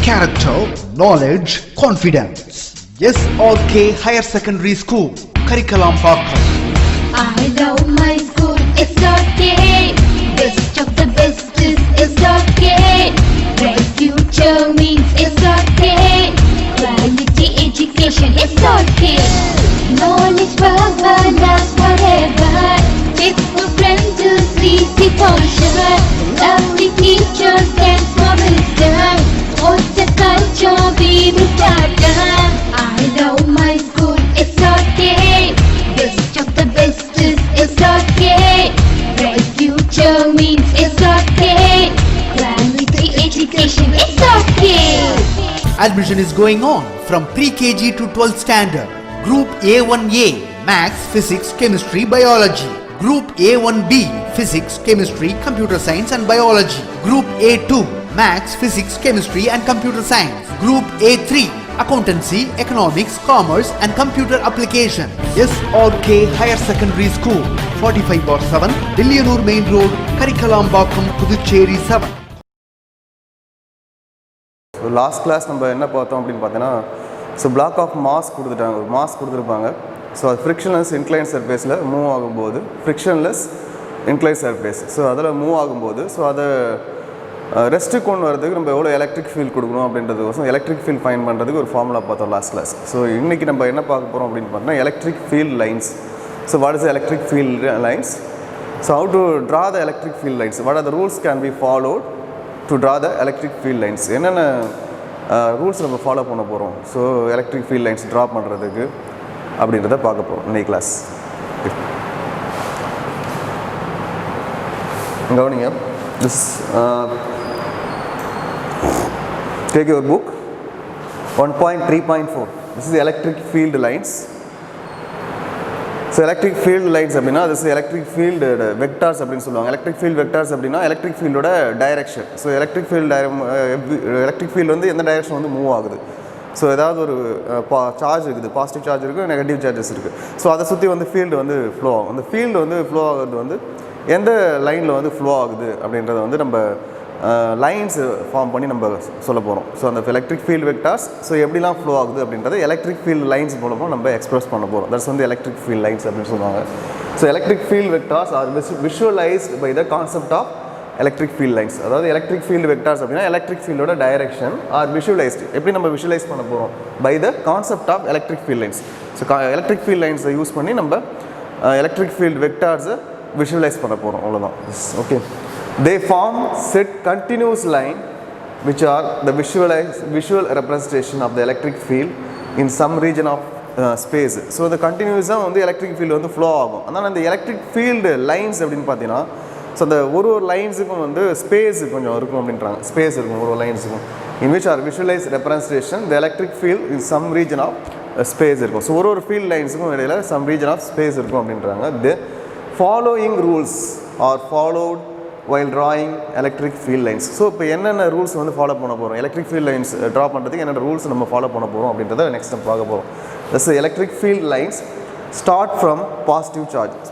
character, knowledge, confidence. SRK Higher Secondary School, Karikalambakkam. I love my school, SRK. Best of the best is SRK. Bright future means SRK. Quality education, SRK. Knowledge power lasts forever. Faithful friends to see the culture. Lovely teachers and for wisdom. What's the culture we will start? I love my school, SRK. Best of the best is SRK. Bright future means SRK. Quality education, SRK. Admission is going on from pre-KG to 12th standard. Group A1A, Maths, Physics, Chemistry, Biology. Group A1B, Physics, Chemistry, Computer Science and Biology. Group A2, Maths, Physics, Chemistry and Computer Science. Group A3, Accountancy, Economics, Commerce and Computer Application. SRK Higher Secondary School, 45/7, Dilliyanur Main Road, Karikalambakkam, Puducherry 7. Last class நம்ம என்ன பார்த்தோம் அப்படின்னு பார்த்தீங்கன்னா black of mass கொடுத்துட்டாங்க, ஒரு mass கொடுத்துருப்பாங்க. So அது frictionless incline சர்ஃபேஸில் மூவ் ஆகும்போது, ஃப்ரிக்ஷன்லெஸ் இன்க்ளைன் சர்ஃபேஸ், ஸோ அதில் மூவ் ஆகும்போது, ஸோ அதை ரெஸ்ட்டு கொண்டு வரதுக்கு நம்ம எவ்வளோ எலக்ட்ரிக் ஃபீல்ட் கொடுக்கணும் அப்படின்றதுக்கோசம் எலக்ட்ரிக் ஃபீல்ட் ஃபைன் பண்ணுறதுக்கு ஒரு ஃபார்முலா பார்த்தோம் லாஸ்ட் கிளாஸ். ஸோ இன்றைக்கி நம்ம என்ன பார்க்க போகிறோம் அப்படின்னு பார்த்தீங்கன்னா electric field lines. So what is electric field lines? So how to draw the electric field lines, what are the rules can be followed to draw the electric field lines, என்னென்ன rules நம்ம follow பண்ண போகிறோம் so electric field lines draw பண்ணுறதுக்கு அப்படின்றத பார்க்க போகிறோம் இன்னைக்கு class. கவனிங்க, this take your book 1.3.4. This is electric field lines. So electric field lines அப்படின்னா திஸ் எலக்ட்ரிக் ஃபீல்டு வெக்டார்ஸ் அப்படின்னு சொல்லுவாங்க. எலக்ட்ரிக் ஃபீல்டு வெக்டார்ஸ் அப்படின்னா எலக்ட்ரிக் ஃபீல்டோட டைரக்ஷன். ஸோ எலக்ட்ரிக் ஃபீல்டு வந்து எந்த டைரக்ஷன் வந்து மூவ் ஆகுது. ஸோ ஏதாவது ஒரு சார்ஜ் இருக்குது, பாசிட்டிவ் சார்ஜ் இருக்குது, நெகட்டிவ் சார்ஜஸ் இருக்குது. ஸோ அதை சுற்றி வந்து ஃபீல்டு வந்து ஃப்ளோ ஆகும். அந்த ஃபீல்டு வந்து ஃப்ளோ ஆகுறது வந்து எந்த லைனில் வந்து ஃப்ளோ ஆகுது அப்படின்றத வந்து நம்ம லைன்ஸ் ஃபார்ம் பண்ணி நம்ம சொல்ல போகிறோம். ஸோ அந்த எலக்ட்ரிக் ஃபீல்டு வெக்டார்ஸ் ஸோ எப்படிலாம் ஃப்ளோ ஆகுது அப்படின்றத எலக்ட்ரிக் ஃபீல்டு லைன்ஸ் மூலமாக நம்ம எக்ஸ்பிரஸ் பண்ண போகிறோம். தட்ஸ் வந்து எலக்ட்ரிக் ஃபீல்டு லைன்ஸ் அப்படின்னு சொல்லுவாங்க. So electric field vectors are visualised by the concept of electric field lines. அதாவது எலக்ட்ரிக் ஃபீல்டு வெக்டார்ஸ் அப்படின்னா எலக்ட்ரிக் ஃபீல்டோட டைரக்ஷன் ஆர் விஷுவலைஸ்டு எப்படி நம்ம விஷுவலைஸ் பண்ண போகிறோம் by the concept of electric field lines. So electric field லைன்ஸை use பண்ணி நம்ம எலக்ட்ரிக் ஃபீல்டு வெக்டார்ஸை விஷுவலைஸ் பண்ண போகிறோம், அவ்வளோதான். Okay, they form set continuous line which are the visual representation of the electric field in some region of space. So the continuous வந்து electric field வந்து flow ஆகும். அதனால் அந்த electric field lines அப்படின்னு பார்த்தீங்கன்னா ஸோ அந்த ஒரு லைன்ஸுக்கும் வந்து ஸ்பேஸ் கொஞ்சம் இருக்கும் அப்படின்றாங்க. ஸ்பேஸ் இருக்கும் ஒரு லைன்ஸுக்கும் in which are visualized representation the electric field in some region of space இருக்கும். ஸோ ஒரு ஃபீல்ட் லைன்ஸுக்கும் இடையில some region of space இருக்கும் அப்படின்றாங்க. The following rules are followed while drawing electric field lines. So இப்போ என்னென்ன rules வந்து follow பண்ண போகிறோம், எலக்ட்ரிக் ஃபீல்ட் லைன்ஸ் ட்ரா பண்ணுறதுக்கு என்னென்ன ரூல்ஸ் நம்ம ஃபாலோ பண்ண போகிறோம் அப்படின்றத நெக்ஸ்ட் நம்ம பார்க்க போகிறோம். That's electric field lines start from positive charges.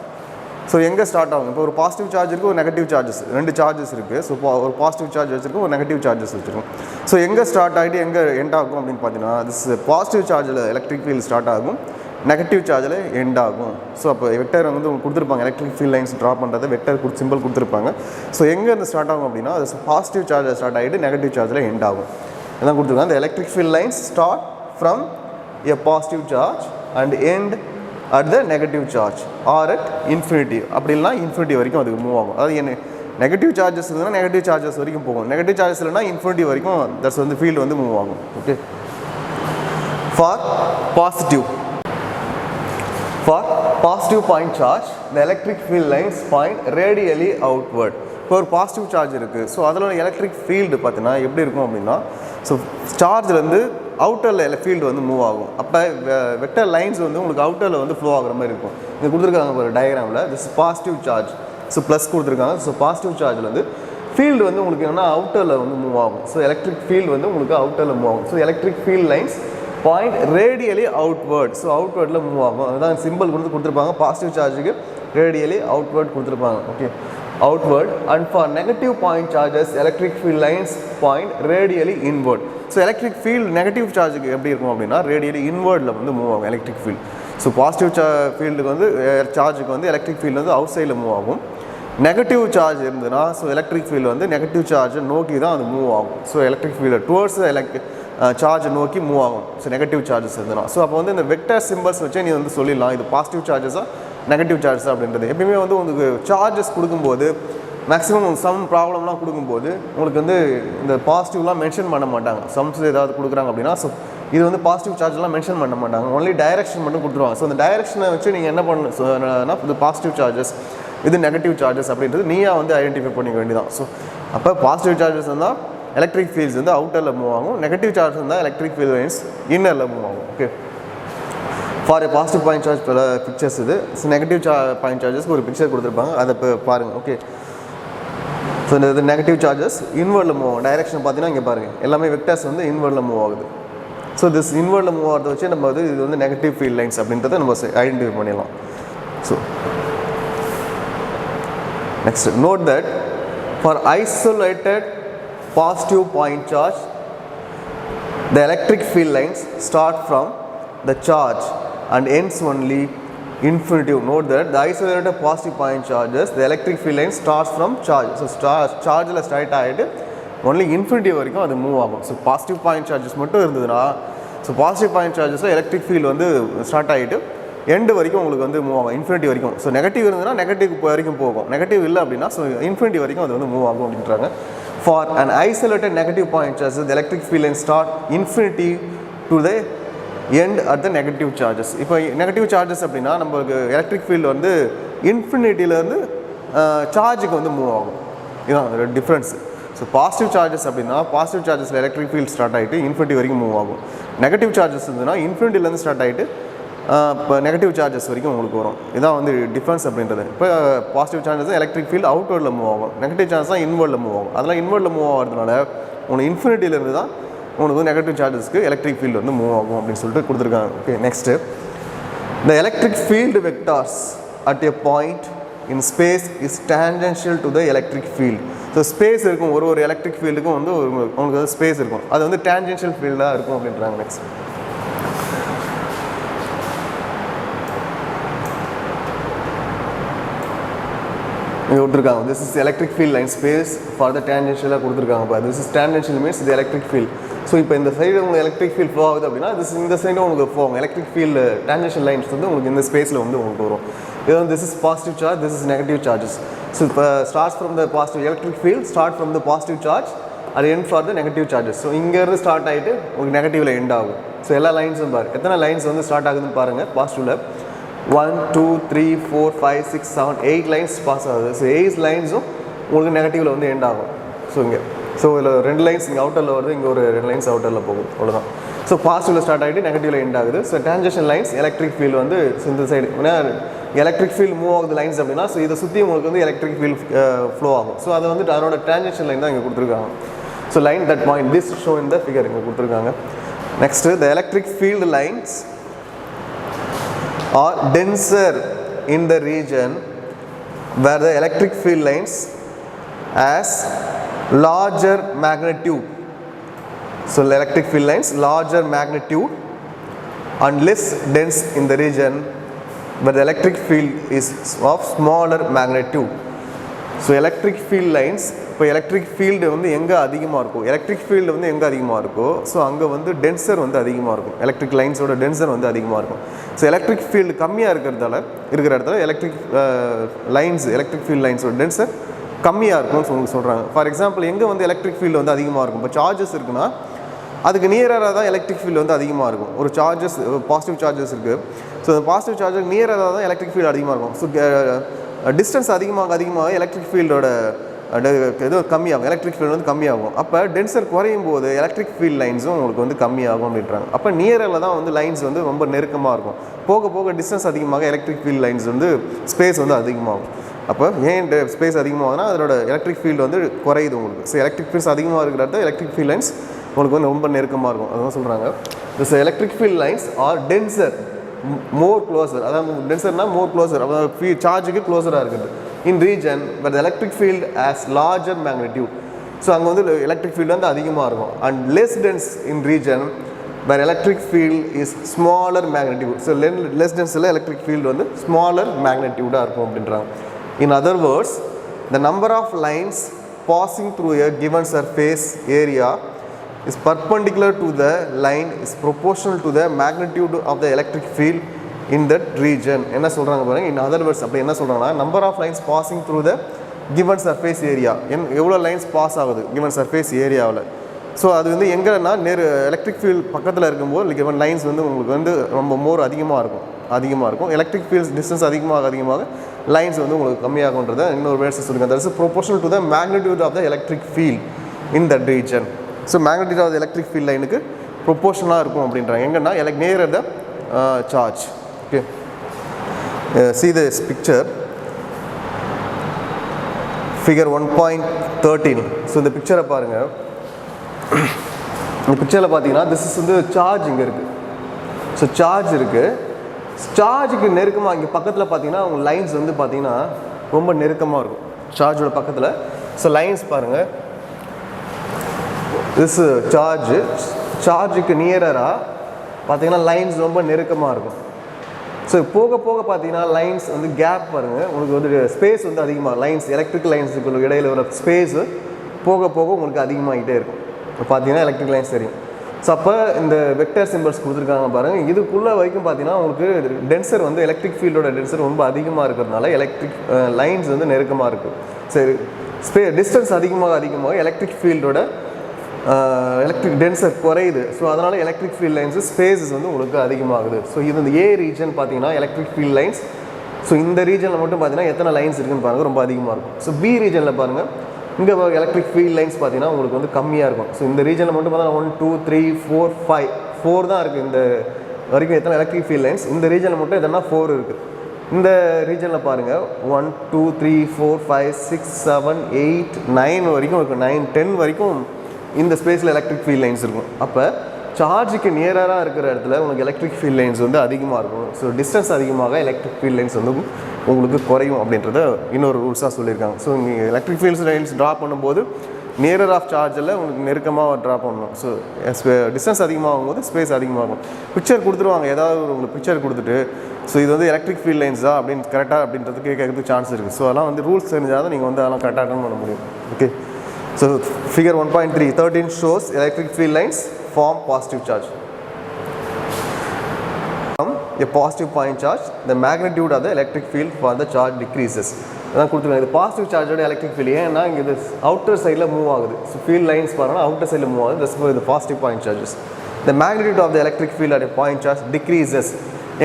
So எங்கே ஸ்டார்ட் ஆகும், இப்போ ஒரு பாசிட்டிவ் சார்ஜ் இருக்குது, ஒரு நெகட்டிவ் சார்ஜஸ், ரெண்டு சார்ஜஸ் இருக்குது. ஸோ ஒரு பாசிட்டிவ் சார்ஜ் வச்சுருக்கோம், ஒரு நெகட்டிவ் சார்ஜஸ் வச்சுருக்கோம். ஸோ எங்கே ஸ்டார்ட் ஆகிட்டு எங்கே எண்ட் ஆகும் அப்படின்னு பார்த்தீங்கன்னா திஸ் பாசிட்டிவ் சார்ஜில் எலக்ட்ரிக் ஃபீல்டு ஸ்டார்ட் ஆகும், நெகட்டிவ் சார்ஜில் எண்ட் ஆகும். ஸோ அப்போ வெக்டர் வந்து உங்களுக்கு கொடுத்துருப்பாங்க, எலக்ட்ரிக் ஃபீல்ட் லைன்ஸ் ட்ரா பண்ணுறது வெக்டர் சிம்பிள் கொடுத்துருப்பாங்க. ஸோ எங்கே இருந்து ஸ்டார்ட் ஆகும் அப்படின்னா அது பாசிட்டிவ் சார்ஜில் ஸ்டார்ட் ஆகிட்டு நெகட்டிவ் சார்ஜில் எண்ட் ஆகும். இதான் கொடுத்துருக்காங்க. அந்த electric field lines start from a positive charge and end at the negative charge or at infinity. அப்படி இல்லைனா இன்ஃபினிட்டி வரைக்கும் அதுக்கு மூவ் ஆகும். அதாவது என்ன நெகட்டிவ் சார்ஜஸ் இருக்குதுன்னா நெகட்டிவ் சார்ஜஸ் வரைக்கும் போகும், நெகட்டிவ் சார்ஜஸ் இல்லைனா இன்ஃபினிட்டி வரைக்கும் தட்ஸ் வந்து ஃபீல்டு வந்து மூவ் ஆகும். Okay, for positive point charge the electric field lines point radially outward. இப்போ ஒரு பாசிட்டிவ் சார்ஜ் இருக்குது, ஸோ அதில் எலக்ட்ரிக் ஃபீல்டு பார்த்தீங்கன்னா எப்படி இருக்கும் அப்படின்னா ஸோ சார்ஜ்லேருந்து அவுட்டரில் ஃபீல்டு வந்து மூவ் ஆகும். அப்போ வெக்டர் லைன்ஸ் வந்து உங்களுக்கு அவுட்டரில் வந்து ஃப்ளோ ஆகிற மாதிரி இருக்கும். இங்கே கொடுத்துருக்காங்க ஒரு டயக்ராமில் this positive charge, so plus கொடுத்துருக்காங்க. ஸோ பாசிட்டிவ் சார்ஜில் வந்து ஃபீல்டு வந்து உங்களுக்கு என்னென்னா அவுட்டரில் வந்து மூவ் ஆகும். ஸோ எலக்ட்ரிக் ஃபீல்டு வந்து உங்களுக்கு அவுட்டரில் மூவ் ஆகும். So electric field lines point radially outward. So அவுட்வர்டில் மூவ் ஆகும். அதுதான் சிம்பிள் கொடுத்துருப்பாங்க. பாசிட்டிவ் சார்ஜுக்கு ரேடியலி அவுட்வர்ட் கொடுத்துருப்பாங்க. Okay, outward, and for negative point charges electric field lines point radially inward. So electric field negative charge எப்படி இருக்கும் அப்படின்னா radially inwardல வந்து மூவ் ஆகும் electric field. So positive ஃபீல்டுக்கு வந்து சார்ஜுக்கு வந்து எலக்ட்ரிக் ஃபீல்டு வந்து அவுட் சைடில் மூவ் ஆகும். நெகட்டிவ் சார்ஜ் இருந்ததுன்னா ஸோ எலக்ட்ரிக் ஃபீல்டு வந்து நெகட்டிவ் சார்ஜை நோக்கி தான் அது மூவ் ஆகும். ஸோ எலக்ட்ரிக் ஃபீல்டு டுவர்ட்ஸ் சார்ஜை நோக்கி மூவ் ஆகும். ஸோ நெகட்டிவ் சார்ஜஸ் இருந்ததுன்னா ஸோ அப்போ வந்து இந்த வெக்டர் சிம்பிள்ஸ் வச்சே நீ வந்து சொல்லிடலாம் இது பாசிட்டிவ் சார்ஜஸாக நெகட்டிவ் சார்ஜஸ் அப்படின்றது. எப்பயுமே வந்து உங்களுக்கு சார்ஜஸ் கொடுக்கும்போது மேக்ஸிமம் சம் ப்ராப்ளம்லாம் கொடுக்கும்போது உங்களுக்கு வந்து இந்த பாசிட்டிவ்லாம் மென்ஷன் பண்ண மாட்டாங்க. சம்ஸ் ஏதாவது கொடுக்குறாங்க அப்படின்னா ஸோ இது வந்து பாசிட்டிவ் சார்ஜ்லாம் மென்ஷன் பண்ண மாட்டாங்க. ஒன்லி டைரக்ஷன் மட்டும் கொடுத்துருவாங்க. ஸோ அந்த டைரக்ஷனை வச்சு நீங்கள் என்ன பண்ணணும்னா இது பாசிட்டிவ் சார்ஜஸ் இது நெகட்டிவ் சார்ஜஸ் அப்படின்றது நீயா வந்து ஐடென்டிஃபை பண்ணிக்க வேண்டியதான். ஸோ அப்போ பாசிட்டிவ் சார்ஜஸ் இருந்தால் எலக்ட்ரிக் ஃபீல்ட்ஸ் வந்து அவுட்டரில் மூவ் ஆகும். நெகட்டிவ் சார்ஜ் இருந்தால் எலக்ட்ரிக் ஃபீல்ட் லைன்ஸ் இன்னரில் மூவ் ஆகும். Okay for A positive point charge pictures இது. ஸோ நெகட்டிவ் பாயிண்ட் சார்ஜஸ்க்கு ஒரு பிக்சர் கொடுத்துருப்பாங்க அதை இப்போ பாருங்கள். ஓகே ஸோ இந்த நெகட்டிவ் சார்ஜஸ் இன்வர்டில் மூவ் ஆகும். டைரக்ஷன் பார்த்தீங்கன்னா இங்கே பாருங்கள் எல்லாமே வெக்டர்ஸ் வந்து இன்வர்டில் மூவ் ஆகுது. ஸோ திஸ் இன்வர்டில் மூவ் ஆகிறத வச்சு நம்ம வந்து இது வந்து நெகட்டிவ் ஃபீல்ட் லைன்ஸ் அப்படின்றத நம்ம ஐடென்டிஃபை பண்ணிடலாம். So next note that for isolated positive point charge the electric field lines start from the charge and ends only infinitive. Note that the isolated positive point charges the electric field line starts from charge. So charge la start ஆயிட்டு only infinity வரைக்கும் அது move ஆகும். So positive point charges மட்டும் இருந்ததுன்னா so positive point சார்ஜஸில் electric field வந்து start ஆகிட்டு end வரைக்கும் உங்களுக்கு வந்து மூவ் ஆகும் இன்ஃபினிட்டி வரைக்கும். ஸோ நெகட்டிவ் இருந்ததுன்னா நெகட்டிவ் வரைக்கும் போகும். நெகட்டிவ் இல்லை அப்படின்னா ஸோ இன்ஃபினிட்டி வரைக்கும் அது வந்து மூவ் ஆகும் அப்படின்றாங்க. For an isolated negative point charges the electric field line start infinity to the end at the negative charges. இப்போ நெகட்டிவ் சார்ஜஸ் அப்படின்னா நம்மளுக்கு எலக்ட்ரிக் ஃபீல்டு வந்து இன்ஃபினிட்டிலேருந்து சார்ஜுக்கு வந்து மூவ் ஆகும். இதுதான் டிஃப்ரென்ஸ். ஸோ பாசிட்டிவ் சார்ஜஸ் அப்படின்னா பாசிட்டிவ் சார்ஜஸில் எலக்ட்ரிக் ஃபீல்ட் ஸ்டார்ட் ஆகிட்டு infinity வரைக்கும் மூவ் ஆகும். நெகட்டிவ் சார்ஜஸ் இருந்ததுன்னா இன்ஃபினிட்டிலேருந்து ஸ்டார்ட் ஆகிட்டு இப்போ நெகட்டிவ் சார்ஜஸ் வரைக்கும் உங்களுக்கு வரும். இதான் வந்து டிஃப்ரென்ஸ் அப்படின்றது. இப்போ பாசிட்டிவ் சார்ஜஸ் எலக்ட்ரிக் ஃபீல்டு அவுட்வர்டில் மூவ் ஆகும். நெகட்டிவ் சார்ஜஸ் தான் இன்வர்டில் மூவ் ஆகும். அதெல்லாம் இன்வர்டில் மூவ் ஆகிறதுனால உங்களுக்கு இன்ஃபினிட்டிலேருந்து தான் உங்களுக்கு வந்து நெகட்டிவ் சார்ஜஸ்க்கு எலக்ட்ரிக் ஃபீல்டு வந்து மூவ் ஆகும் அப்படின்னு சொல்லிட்டு கொடுத்துருக்காங்க. Okay next the electric field vectors at a point in space is tangential to the electric field. So space இருக்கும் ஒரு எலக்ட்ரிக் ஃபீல்டுக்கும் வந்து உங்களுக்கு வந்து ஸ்பேஸ் இருக்கும். அது வந்து டேஞ்சென்ஷியல் ஃபீல்டாக இருக்கும் அப்படின்றாங்க. நெக்ஸ்ட் இங்கே கொடுத்துருக்காங்க this is electric field line space for the டேஞ்சென்ஷியலாக கொடுத்துருக்காங்க. திஸ் இஸ் டேஞ்சென்ஷியல் மீன்ஸ் இது எலக்ட்ரிக் ஃபீல்ட். ஸோ இப்போ இந்த சைடு உங்களுக்கு எலக்ட்ரிக் ஃபீல்ட் ஃப்ளோ ஆகுது அப்படின்னா இந்த சைடும் உங்களுக்கு ஃப்ளோ ஆகும். எலக்ட்ரிக் ஃபீல்டு டேஞ்சென்ஷியல் லைன்ஸ் வந்து உங்களுக்கு இந்த ஸ்பேஸில் வந்து உங்களுக்கு வரும். இது வந்து this is positive charge this is negative charges. So இப்போ starts from the positive electric field start from the positive charge அது end for the negative charges. So இங்கேருந்து ஸ்டார்ட் ஆகிட்டு உங்களுக்கு நெகட்டிவில் எண்ட் ஆகும். ஸோ எல்லா லைன்ஸும் பாருங்கள் எத்தனை லைன்ஸ் வந்து ஸ்டார்ட் ஆகுதுன்னு பாருங்கள். பாசிட்டிவில் 1 2 3 4 5 6 7 8 லைன்ஸ் பாஸ் ஆகுது. ஸோ 8 லைன்ஸும் உங்களுக்கு நெகட்டிவில் வந்து எண்ட் ஆகும். ஸோ இங்கே ஸோ இதில் 2 லைன்ஸ் இங்கே அவுட்டரில் வருது, இங்கே ஒரு 2 லைன்ஸ் அவுட்டரில் போகும், அவ்வளோதான். ஸோ பாசிட்டிவில் ஸ்டார்ட் ஆகிட்டு நெகட்டிவில் எண்ட் ஆகுது. So tangential lines electric field வந்து இந்த சைடு ஏன்னா எலக்ட்ரிக் ஃபீல்டு மூவ் ஆகுது லைன்ஸ் அப்படின்னா ஸோ இதை சுற்றி உங்களுக்கு வந்து எலக்ட்ரிக் ஃபீல்டு ஃப்ளோ ஆகும். ஸோ அதை வந்து அதனோட டேஞ்சென்ஷியல் லைன் தான் இங்கே கொடுத்துருக்காங்க. So line that point this show in the figure இங்கே கொடுத்துருக்காங்க. Next the electric field lines are denser in the region where the electric field lines has larger magnitude. So electric field lines larger magnitude and less dense in the region where the electric field is of smaller magnitude. So electric field lines இப்போ electric field வந்து எங்கே அதிகமாக இருக்கும் electric field வந்து எங்கே அதிகமாக இருக்கோ so அங்கே வந்து டென்சர் வந்து அதிகமாக இருக்கும். எலக்ட்ரிக் லைன்ஸோட டென்சர் வந்து அதிகமாக இருக்கும். ஸோ எலக்ட்ரிக் ஃபீல்டு கம்மியாக இருக்கிற இடத்துல எலக்ட்ரிக் எலக்ட்ரிக் ஃபீல்டு லைன்ஸோட டென்சர் கம்மியாக இருக்கும்னு சொல்கிறாங்க. ஃபார் எக்ஸாம்பிள் எங்கே வந்து எலக்ட்ரிக் ஃபீல்டு வந்து அதிகமாக இருக்கும் இப்போ சார்ஜஸ் இருக்குன்னா அதுக்கு நியராக தான் எலக்ட்ரிக் ஃபீல்டு வந்து அதிகமாக இருக்கும். ஒரு சார்ஜஸ் பாசிட்டிவ் சார்ஜஸ் இருக்குது. ஸோ அந்த பாசிட்டிவ் சார்ஜஸ் நியராக தான் எலக்ட்ரிக் ஃபீல்டு அதிகமாக இருக்கும். ஸோ டிஸ்டன்ஸ் அதிகமாக எலக்ட்ரிக் ஃபீல்டோட இது கம்மியாகும். எலக்ட்ரிக் ஃபீல்டு வந்து கம்மியாகும். அப்போ டென்சர் குறையும் போது எலக்ட்ரிக் ஃபீல்ட் லைன்ஸும் உங்களுக்கு வந்து கம்மியாகும் அப்படின்றாங்க. அப்போ நியரில் தான் வந்து லைன்ஸ் வந்து ரொம்ப நெருக்கமாக இருக்கும். போக போக டிஸ்டன்ஸ் அதிகமாக எலக்ட்ரிக் ஃபீல்ட் லைன்ஸ் வந்து ஸ்பேஸ் வந்து அதிகமாகும். அப்போ ஏன் ஸ்பேஸ் அதிகமாகுதுன்னா அதோட எலக்ட்ரிக் ஃபீல்டு வந்து குறையுது உங்களுக்கு. ஸோ எலக்ட்ரிக் ஃபீல்ட்ஸ் அதிகமாக இருக்கிறத எலக்ட்ரிக் ஃபீல்ட் லைன்ஸ் உங்களுக்கு வந்து ரொம்ப நெருக்கமாக இருக்கும். அதுதான் சொல்கிறாங்க. So electric field lines are denser more closer. அதாவது டென்சர்னா மோர் க்ளோசர், அதாவது சார்ஜுக்கு க்ளோஸராக இருக்குது. In region where the electric field has larger magnitude. So அங்கே வந்து எலக்ட்ரிக் ஃபீல்டு வந்து அதிகமாக இருக்கும். And less dense in region where electric field is smaller magnitude. So less denseல electric field வந்து smaller magnitude-ஆக இருக்கும் அப்படின்றாங்க. In other words, the number of lines passing through a given surface area is perpendicular to the line is proportional to the magnitude of the electric field in that region. என்ன சொல்கிறாங்க பாருங்க. In other words அப்படி என்ன சொல்கிறாங்கன்னா number of lines passing through the given surface area, எவ்வளோ lines pass ஆகுது given surface ஏரியாவில். So அது வந்து எங்கன்னா எலக்ட்ரிக் ஃபீல்ட் பக்கத்தில் இருக்கும்போது given லைன்ஸ் வந்து உங்களுக்கு வந்து ரொம்ப மோர் அதிகமாக இருக்கும். எலக்ட்ரிக் ஃபீல்ட்ஸ் டிஸ்டன்ஸ் அதிகமாக லைன்ஸ் வந்து உங்களுக்கு கம்மியாகுன்றதை இன்னொரு வேர்ட்ஸ் சொல்லுங்கள். That is proportional to the magnitude of the electric field in that region. So magnitude of the electric field லைனுக்கு ப்ரொபோர்ஷனலாக இருக்கும் அப்படின்றாங்க. எங்கன்னா near the charge. Okay, see this picture. Figure 1.13. So இந்த பிக்சரை பாருங்கள். இந்த பிக்சரில் பார்த்தீங்கன்னா திஸ் இஸ் வந்து சார்ஜ் இங்கே இருக்குது. ஸோ சார்ஜ் இருக்குது. சார்ஜுக்கு நெருக்கமாக இங்கே பக்கத்தில் பார்த்தீங்கன்னா உங்கள் லைன்ஸ் வந்து பார்த்தீங்கன்னா ரொம்ப நெருக்கமாக இருக்கும் சார்ஜோட பக்கத்தில். ஸோ லைன்ஸ் பாருங்கள். திஸ் சார்ஜுக்கு நியராக பார்த்தீங்கன்னா லைன்ஸ் ரொம்ப நெருக்கமாக இருக்கும். ஸோ போக பார்த்தீங்கன்னா லைன்ஸ் வந்து கேப் பாருங்கள். உங்களுக்கு வந்து ஸ்பேஸ் வந்து அதிகமாக லைன்ஸ் எலக்ட்ரிக்கல் லைன்ஸுக்கு இடையில் வர ஸ்பேஸு போக உங்களுக்கு அதிகமாகிட்டே இருக்கும். இப்போ பார்த்தீங்கன்னா எலக்ட்ரிக் லைன்ஸ் தெரியும். ஸோ அப்போ இந்த வெக்டர் சிம்பிள்ஸ் கொடுத்துருக்காங்க பாருங்கள். இதுக்குள்ளே வரைக்கும் பார்த்தீங்கன்னா உங்களுக்கு டென்சர் வந்து எலக்ட்ரிக் ஃபீல்டோட டென்சர் ரொம்ப அதிகமாக இருக்கிறதுனால எலக்ட்ரிக் லைன்ஸ் வந்து நெருக்கமாக இருக்குது. சரி, டிஸ்டன்ஸ் அதிகமாக எலக்ட்ரிக் ஃபீல்டோட எலக்ட்ரிக் டென்சர் குறையுது. ஸோ அதனால் எலக்ட்ரிக் ஃபீல்ட் லைன்ஸு ஸ்பேஸஸ் வந்து உங்களுக்கு அதிகமாகுது. ஸோ இது இந்த ஏ ரீஜன் பார்த்தீங்கன்னா எலக்ட்ரிக் ஃபீல்ட் லைன்ஸ். ஸோ இந்த ரீஜனில் மட்டும் பார்த்தீங்கன்னா எத்தனை லைன்ஸ் இருக்குன்னு பாருங்கள், ரொம்ப அதிகமாக இருக்கும். ஸோ பி ரீஜனில் பாருங்கள், இங்கே எலக்ட்ரிக் ஃபீல்ட் லைன்ஸ் பார்த்தீங்கன்னா உங்களுக்கு வந்து கம்மியாக இருக்கும். ஸோ இந்த ரீஜனில் மட்டும் பார்த்தீங்கன்னா 1 2 3 4 5 4 தான் இருக்குது. இந்த வரைக்கும் எத்தனை எலக்ட்ரிக் ஃபீல்ட் லைன்ஸ் இந்த ரீஜனில் மட்டும் எத்தனை 4 இருக்குது. இந்த ரீஜனில் பாருங்கள் 1 2 3 4 5 6 7 8 9 வரைக்கும் இருக்குது. 9 10 வரைக்கும் இந்த ஸ்பேஸில் எலக்ட்ரிக் ஃபீல்ட் லைன்ஸ் இருக்கும். அப்போ சார்ஜுக்கு நியராக இருக்கிற இடத்துல உங்களுக்கு எலக்ட்ரிக் ஃபீல்ட் லைன்ஸ் வந்து அதிகமாக இருக்கும். ஸோ டிஸ்டன்ஸ் அதிகமாக எலக்ட்ரிக் ஃபீல்ட் லைன்ஸ் வந்து உங்களுக்கு குறையும் அப்படின்றத இன்னொரு ரூல்ஸாக சொல்லியிருக்காங்க. ஸோ நீங்கள் எலக்ட்ரிக் ஃபீல்ட் லைன்ஸ் ட்ரா பண்ணும்போது நியரர் ஆஃப் சார்ஜில் உங்களுக்கு நெருக்கமாக ட்ரா பண்ணணும். ஸோ டிஸ்டன்ஸ் அதிகமாகும் போது ஸ்பேஸ் அதிகமாகும். பிக்சர் கொடுத்துருவாங்க, ஏதாவது உங்களுக்கு பிக்சர் கொடுத்துட்டு ஸோ இது வந்து எலக்ட்ரிக் ஃபீல்ட் லைன்ஸா அப்படின்னு கரெக்டாக அப்படின்றதுக்கு கேட்கறதுக்கு சான்ஸ் இருக்குது. ஸோ அதெல்லாம் வந்து ரூல்ஸ் தெரிஞ்சால் தான் நீங்கள் வந்து அதெல்லாம் கரெக்டாக அட்டன் பண்ண முடியும். Okay, so figure 1.13 shows electric field lines form positive charge. A positive point charge, the magnitude of the electric field for the charge decreases. அதான் கொடுத்துருக்காங்க. இது பாசிட்டிவ் சார்ஜோட எலக்ட்ரிக் ஃபீல்டு ஏன்னா இங்கே இது அவுட்டர் சைடில் மூவ் ஆகுது. ஸோ ஃபீல்ட் லைன்ஸ் பாருங்கன்னா அவுட்டர் சைடில் move ஆகுது. தட்ஸ் இது positive point charges. the magnitude of the electric field at a point charge decreases.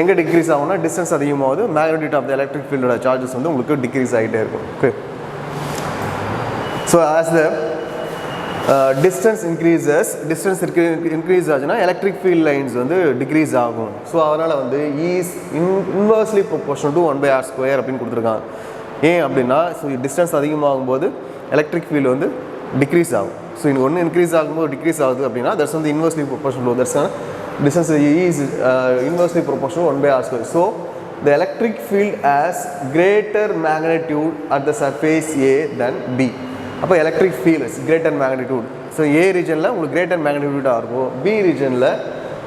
எங்கே டிக்ரீஸ் ஆகும்னா டிஸ்டன்ஸ் அதிகமாகுது. magnitude of the electric fieldோட சார்ஜஸ் வந்து உங்களுக்கு டிக்ரீஸ் ஆகிட்டே இருக்கும். Okay, so as the distance increases, increase ஆச்சுன்னா எலக்ட்ரிக் ஃபீல்ட் லைன்ஸ் வந்து டிக்ரீஸ் ஆகும். ஸோ அதனால் வந்து is inversely proportional to 1/r² அப்படின்னு கொடுத்துருக்காங்க. ஏன் அப்படின்னா ஸோ டிஸ்டன்ஸ் அதிகமாகும் போது எலக்ட்ரிக் ஃபீல்டு வந்து டிக்ரீஸ் ஆகும். ஸோ இது ஒன்று இன்க்ரீஸ் ஆகும்போது டிக்ரீஸ் ஆகுது அப்படின்னா தட்ஸ் வந்து inversely proportional. That's distance is inversely proportional 1/r². So the electric field has greater magnitude at the surface A than B. அப்போ electric field is greater magnitude. So A ரீஜனில் உங்களுக்கு greater மேக்னிடியூடாக இருக்கும், B ரீஜனில்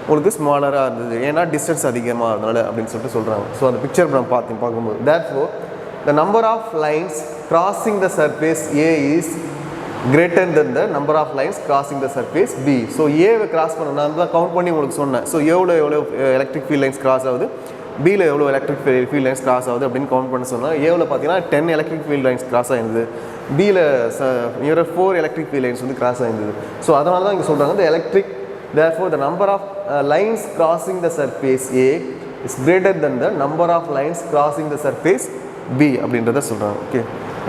உங்களுக்கு ஸ்மாலராக இருந்தது ஏன்னா distance அதிகமாக இருந்தனால அப்படின்னு சொல்லிட்டு சொல்கிறாங்க. ஸோ அந்த பிக்சர் நம்ம பார்க்கும்போது therefore the number of lines crossing the surface A is greater than the number of lines crossing the surface B. So ஏவை கிராஸ் பண்ண நான் தான் கவுண்ட் பண்ணி உங்களுக்கு சொன்னேன். ஸோ எவ்வளோ எலக்ட்ரிக் ஃபீல்ட் லைன்ஸ் கிராஸ் ஆகுது, பியில் எவ்வளோ எலக்ட்ரிக் ஃபீல்ட் லைன்ஸ் கிராஸ் ஆகுது அப்படின்னு கவுண்ட் பண்ண சொன்னால் ஏவில் பார்த்தீங்கன்னா 10 எலக்ட்ரிக் ஃபீல்ட் லைன்ஸ் கிராஸ் ஆகிருந்தது. பியில் நியர் 4 எலக்ட்ரிக் ஃபீல்ட் லைன்ஸ் வந்து கிராஸ் ஆகிருந்தது. ஸோ அதனால தான் இங்கே சொல்கிறாங்க the electric therefore the number of lines crossing the surface A is greater than the number of lines crossing the surface B அப்படின்றத சொல்கிறாங்க. Okay,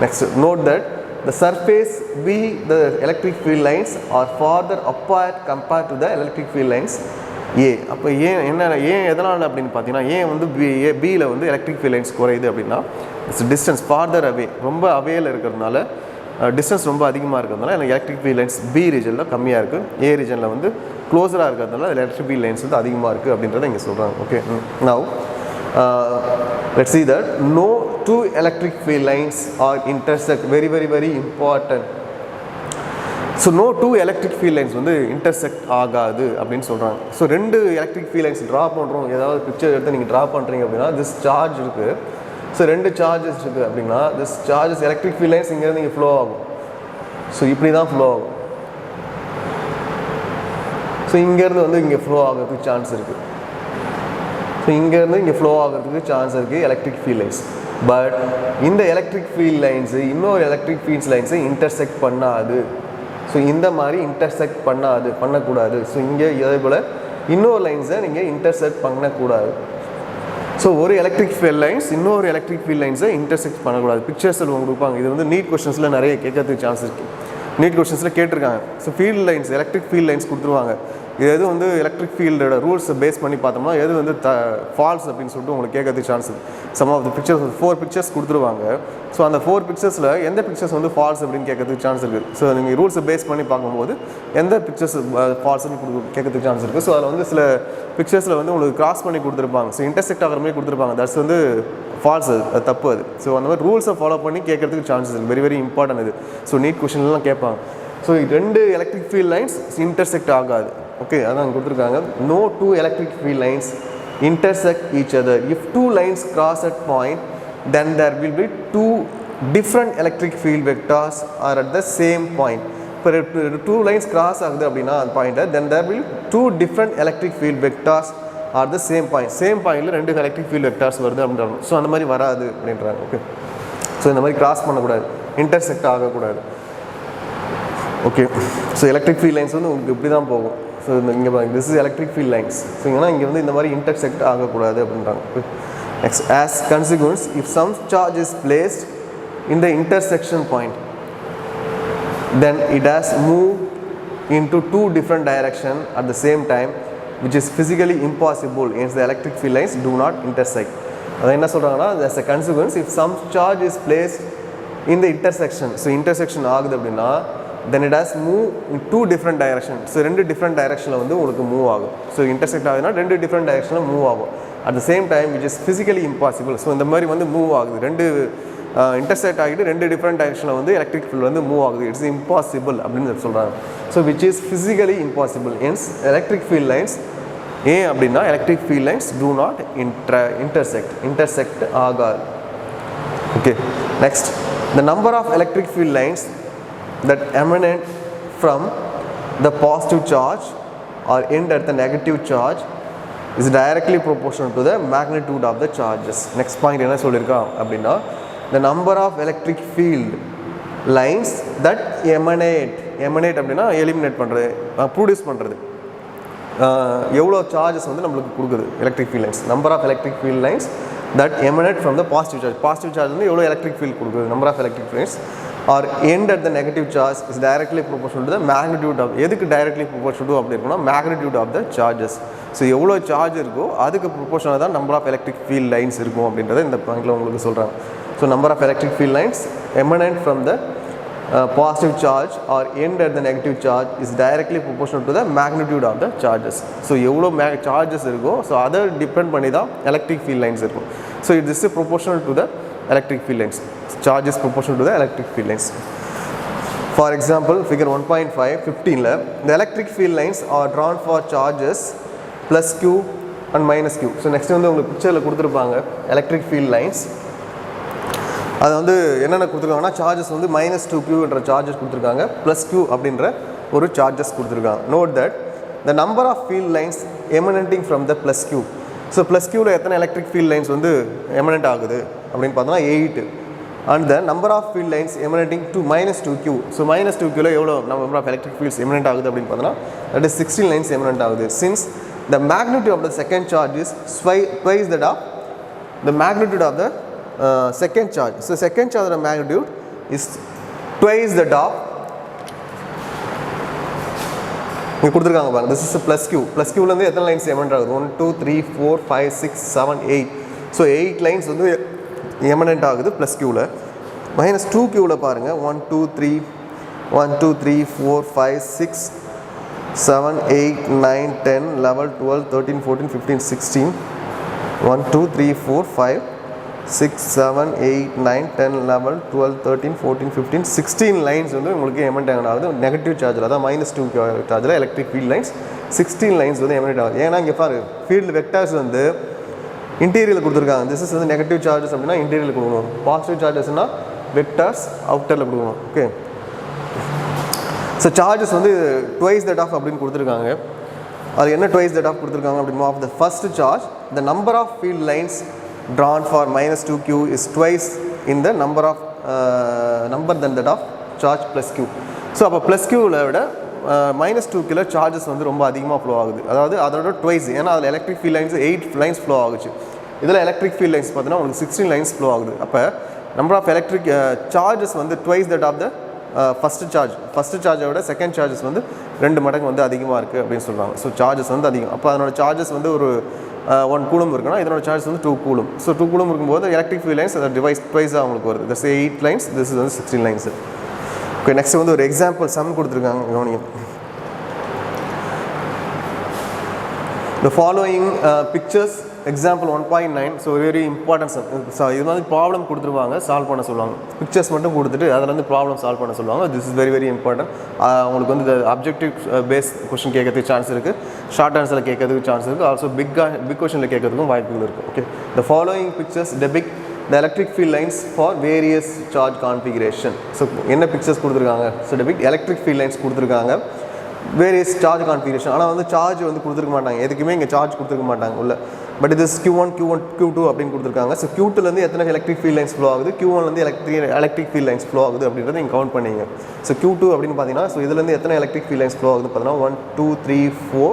next note that the surface B the electric field lines are farther apart compared to the electric field lines A. அப்போ ஏன் எதனால் அப்படின்னு பார்த்தீங்கன்னா ஏன் வந்து பியில் வந்து எலக்ட்ரிக் ஃபீல்ட் லைன்ஸ் குறையுது அப்படின்னா இட்ஸ் டிஸ்டன்ஸ் ஃபார்தர் அவே, ரொம்ப அவேயில் இருக்கிறதுனால டிஸ்டன்ஸ் ரொம்ப அதிகமாக இருக்கிறதுனால எனக்கு எலக்ட்ரிக் ஃபீல்ட் லைன்ஸ் பி ரீஜனில் கம்மியாக இருக்குது, ஏ ரீஜனில் வந்து க்ளோஸராக இருக்கிறதுனால எலக்ட்ரிக் ஃபீல்ட் லைன்ஸ் வந்து அதிகமாக இருக்குது அப்படின்றத இங்கே சொல்கிறாங்க. Okay, now let's see that no two electric field lines are intersect, very very very important. So no two electric field lines வந்து இன்டர்செக்ட் ஆகாது அப்படின்னு சொல்கிறாங்க. ஸோ ரெண்டு எலக்ட்ரிக் ஃபீல்ட் லைன்ஸ் ட்ரா பண்ணுறோம், ஏதாவது பிக்சர் எடுத்து நீங்கள் ட்ரா பண்ணுறீங்க அப்படின்னா திஸ் சார்ஜ் இருக்குது. ஸோ ரெண்டு சார்ஜஸ் இருக்குது அப்படின்னா this charges electric field lines இங்கேருந்து இங்கே ஃப்ளோ ஆகும். ஸோ இப்படி தான் ஃப்ளோ ஆகும். ஸோ இங்கேருந்து வந்து இங்கே ஃப்ளோ ஆகிறதுக்கு சான்ஸ் இருக்குது. ஸோ இங்கேருந்து இங்கே ஃப்ளோ ஆகிறதுக்கு சான்ஸ் இருக்குது எலக்ட்ரிக் ஃபீல்ட் லைன்ஸ். பட் இந்த எலக்ட்ரிக் ஃபீல்ட் லைன்ஸு இன்னொரு எலக்ட்ரிக் ஃபீல்ட்ஸ் லைன்ஸை இன்டர்செக்ட் பண்ணாது. ஸோ இந்த மாதிரி இன்டர்செக்ட் பண்ணக்கூடாது. ஸோ இங்கே இதே போல் இன்னொரு லைன்ஸை நீங்கள் இன்டர்செக்ட் பண்ணக்கூடாது. ஸோ ஒரு எலக்ட்ரிக் ஃபீல்ட் லைன்ஸ் இன்னொரு எலக்ட்ரிக் ஃபீல்ட் லைன்ஸை இன்டர்செக்ட் பண்ணக்கூடாது. பிக்சர்ஸில் உங்களுக்கு கொடுப்பாங்க. இது வந்து நீட் கொஸ்டின்ஸில் நிறைய கேட்கறதுக்கு சான்ஸ் இருக்குது. நீட் கொஸ்டின்ஸில் கேட்டிருக்காங்க. So field lines electric field lines கொடுத்துருவாங்க. எது வந்து எலக்ட்ரிக் ஃபீல்டோட ரூல்ஸை பேஸ் பண்ணி பார்த்தோம்னா எது வந்து ஃபால்ஸ் அப்படின்னு சொல்லிட்டு உங்களுக்கு கேட்கறதுக்கு சான்ஸ் இருக்குது. Some of the pictures 4 pictures கொடுத்துருவாங்க. ஸோ அந்த 4 பிக்சர்ஸில் எந்த பிக்சர்ஸ் வந்து ஃபால்ஸ் அப்படின்னு கேட்கறதுக்கு சான்ஸ் இருக்குது. ஸோ நீங்கள் ரூல்ஸை பேஸ் பண்ணி பார்க்கும்போது எந்த பிக்சர்ஸ் ஃபால்ஸ்ன்னு கேட்கறதுக்கு சான்ஸ் இருக்குது. ஸோ அதில் வந்து சில பிக்சர்ஸில் வந்து உங்களுக்கு கிராஸ் பண்ணி கொடுத்துருப்பாங்க. ஸோ இன்டர்செக்ட் ஆகிற மாதிரி கொடுத்துருப்பாங்க. தட்ஸ் வந்து ஃபால்ஸ், அது தப்பு அது. ஸோ அந்த மாதிரி ரூல்ஸை ஃபாலோ பண்ணி கேட்கறதுக்கு சான்சஸ் இருக்குது. வெரி வெரி இம்பார்ட்டன்ட் இது. ஸோ நீட் கொஸ்டின்லாம் கேட்பாங்க. ஸோ ரெண்டு எலக்ட்ரிக் ஃபீல்ட் லைன்ஸ் இன்டர்செக்ட் ஆகாது. ஓகே, அதான் கொடுத்துருக்காங்க. No two electric field lines intersect each other. If two lines cross at point, then there will be two different electric field vectors are at the same point. இப்போ two lines cross ஆகுது அப்படின்னா அந்த பாயிண்ட்டை, then there will two different electric field vectors are the same point. Same பாயிண்டில் ரெண்டு electric field vectors வருது அப்படின்றாங்க. So அந்த மாதிரி வராது அப்படின்றாங்க. ஓகே, ஸோ இந்த மாதிரி கிராஸ் பண்ணக்கூடாது, இன்டர்செக்ட் ஆகக்கூடாது. Okay, so electric field lines வந்து உங்களுக்கு இப்படி தான் போகும். ஸோ இங்கே பாருங்க, this is electric field lines. So இங்கன்னா இங்கே வந்து இந்த மாதிரி இன்டர்செக்ட் ஆகக்கூடாது அப்படின்றாங்க. Next, as consequence if some charge is placed in the intersection point then it has moved into two different directions at the same time, which is physically impossible, hence the electric field lines do not intersect. அதான் என்ன சொல்கிறாங்கன்னா, as a consequence if some charge is placed in the intersection, so intersection ஆகுது அப்படின்னா then it has moved in two different directions. So ரெண்டு different டைரக்ஷனில் வந்து உங்களுக்கு move ஆகும். ஸோ இன்டர்செக்ட் ஆகுதுன்னா ரெண்டு டிஃப்ரெண்ட் டைரக்ஷனில் மூவ் ஆகும் at the same time, which is physically impossible. So இந்த மாதிரி வந்து மூவ் ஆகுது, ரெண்டு இன்டர்செக்ட் ஆகிட்டு ரெண்டு டிஃப்ரெண்ட் டைரக்ஷனில் வந்து எலக்ட்ரிக் ஃபீல்டு வந்து மூவ் ஆகுது. இட்ஸ் இம்பாசிபிள் அப்படின்னு சொல்கிறாங்க. So which is physically impossible. Hence electric field lines ஏன் அப்படின்னா electric field lines do not intersect ஆகாது. Okay, next, the number of electric field lines that emanate from the positive charge or end at the negative charge is directly proportional to the magnitude of the charges. Next point என்ன சொல்லியிருக்கா அப்படின்னா, the number of electric field lines that emanate அப்படின்னா eliminate பண்ணுறது, produce பண்ணுறது, எவ்வளோ charges வந்து நம்மளுக்கு கொடுக்குது electric field lines. Number of electric field lines that emanate from the positive charge. Positive charge வந்து எவ்வளோ எலக்ட்ரிக் ஃபீல்ட் கொடுக்குது, number of electric fields or end at the negative charge is directly proportional to the magnitude of, எதுக்கு directly proportional to அப்படி இருக்குன்னா magnitude of the charges. So எவ்வளோ charge இருக்கோ அதுக்கு ப்ரொபோர்ஷனாக தான் number of electric field lines இருக்கும் அப்படின்றத இந்த பாயிண்டில் உங்களுக்கு சொல்கிறாங்க. So number of electric field lines emanate from the positive charge or end at the negative charge is directly proportional to the magnitude of the charges. So எவ்வளோ charges இருக்கோ so அதை depend பண்ணி தான் எலக்ட்ரிக் ஃபீல்ட் லைன்ஸ் இருக்கும். So this is proportional to the electric field lines. Charge is proportional to the electric field lines. For example, figure 1.5 15 la, the electric field lines are drawn for charges plus q and minus q. So next வந்து உங்களுக்கு பிக்சரில் கொடுத்துருப்பாங்க electric field lines. அது வந்து என்னென்ன கொடுத்துருக்காங்கன்னா charges வந்து -2q charges கொடுத்துருக்காங்க, +q அப்படின்ற ஒரு சார்ஜஸ் கொடுத்துருக்காங்க. Note that the number of field lines emanating from the +q. So +qல எத்தனை எலக்ட்ரிக் ஃபீல்ட் லைன்ஸ் வந்து எமனேட் ஆகுது அப்படின்னு பார்த்தோம்னா 8. And the number of field lines emanating to -2q. So -2qல எவ்வளோ number of electric fields emanate ஆகுது அப்படின்னு பார்த்தோம்னா தட் இஸ் 16 லைன்ஸ் எமனேட் ஆகுது. Since the magnitude of the second charge is twice that of the magnitude of the second charge. So second charge magnitude is twice that of, இங்கே கொடுத்துருக்காங்க பாருங்க, this is +q. +qலேருந்து எத்தனை lines emanate ஆகுது, 1 2 3 4 5 6 7 8. So 8 lines வந்து emanate ஆகுது +qல. -2qல பாருங்கள் 1 2 3 4 5 6 7 8 9 10 11 12 13 14 15 16 1 2 3 4 5 6 7 8 9 10 11 12 13 14 15 16 lines வந்து உங்களுக்கு எமிட் ஆகுது நெகட்டிவ் சார்ஜில், அதான் -2 சார்ஜில் எலக்ட்ரிக் ஃபீல்ட் லைன்ஸ் 16 லைன்ஸ் வந்து எமிட் ஆகுது. ஏன்னா இங்கே பாரு ஃபீல்டு வெக்டார்ஸ் வந்து இன்டீரியரில் கொடுத்துருக்காங்க. திஸ் இஸ் வந்து நெகட்டிவ் சார்ஜஸ் அப்படின்னா இன்டீரியரில் கொடுக்கணும், பாசிட்டிவ் சார்ஜஸ்னால் வெக்டார்ஸ் அவுட்டரில் கொடுக்கணும். ஓகே, ஸோ சார்ஜஸ் வந்து ட்வைஸ் தட் ஆஃப் அப்படின்னு கொடுத்துருக்காங்க. அது என்ன ட்வைஸ் தட் ஆஃப் கொடுத்துருக்காங்க அப்படின்னா, of the first charge the number of field lines drawn for -2q is twice in the number than that of charge plus q. So அப்போ plus க்யூவில் விட -2q charges வந்து ரொம்ப அதிகமாக ஃப்ளோ ஆகுது, அதாவது அதோட ட்வைஸ். ஏன்னா அதில் electric field lines 8 lines flow ஆகுச்சு, இதில் எலக்ட்ரிக் ஃபீல்ட் லைன்ஸ் பார்த்தீங்கன்னா உங்களுக்கு 16 லைன்ஸ் ஃப்ளோ ஆகுது. அப்போ நம்பர் ஆஃப் எலக்ட்ரிக் சார்ஜஸ் வந்து twice that of the first சார்ஜை விட செகண்ட் சார்ஜஸ் வந்து 2 மடங்கு வந்து அதிகமாக இருக்குது அப்படின்னு சொல்கிறாங்க. ஸோ சார்ஜஸ் வந்து அதிகம். அப்போ அதனோட சார்ஜஸ் வந்து ஒரு 1 கூலும் இருக்குன்னா இதனோட சார்ஜஸ் வந்து 2 கூலும். ஸோ 2 கூலும் இருக்கும்போது எலக்ட்ரிக் ஃபீல்ட் லைன்ஸ் அதை டிவைஸ் ட்வைஸாக அவங்களுக்கு வருது. திஸ் 8 லைன்ஸ், திஸ் இஸ் வந்து 16 லைன்ஸ். ஓகே, நெக்ஸ்ட் வந்து ஒரு எக்ஸாம்பிள் சம் கொடுத்துருக்காங்க, கவனிங்க. The following pictures example 1.9. So very important sum. So இது மாதிரி ப்ராப்ளம் கொடுத்துருவாங்க, சால்வ் பண்ண சொல்லுவாங்க. பிக்சர்ஸ் மட்டும் கொடுத்துட்டு அதில் வந்து ப்ராப்ளம் சால்வ் பண்ண சொல்லுவாங்க. This is very important. உங்களுக்கு வந்து அப்ஜெக்டிவ் பேஸ் கொஷின் கேட்கறதுக்கு சான்ஸ் இருக்குது, ஷார்ட் ஆன்சரில் கேட்கறதுக்கு சான்ஸ் இருக்குது, ஆல்சோ பிக் கொஷனில் கேட்கறதுக்கும் வாய்ப்புகள் இருக்குது. Okay, the following pictures depict the electric field lines for various charge configuration. So என்ன பிக்சர்ஸ் கொடுத்துருக்காங்க? So depict electric field lines கொடுத்துருக்காங்க, வேரியஸ் சார்ஜ் கான்ஃபிகரேஷன். ஆனால் வந்து சார்ஜ் வந்து கொடுத்துருக்க மாட்டாங்க, எதுக்குமே இங்கே சார்ஜ் கொடுத்துருக்க மாட்டாங்க உள்ள. பட் இது Q1 Q2 அப்படின்னு கொடுத்துருக்காங்க. ஸோ Q2லேருந்து எத்தனை எலக்ட்ரிக் ஃபீல்ட் லைன்ஸ் ஃப்ளோ ஆகுது, Q1லேருந்து எலக்ட்ரிக் ஃபீல்ட் லைன்ஸ் ஃப்ளோ ஆகுது அப்படின்றத நீங்கள் கவுண்ட் பண்ணிங்க. ஸோ Q2 அப்படின்னு பார்த்தீங்கன்னா, ஸோ இதுலேருந்து எத்தனை எலக்ட்ரிக் ஃபீல்ட் லைன்ஸ் ஃப்ளோ ஆகுது பார்த்தீங்கன்னா 1 2 3 4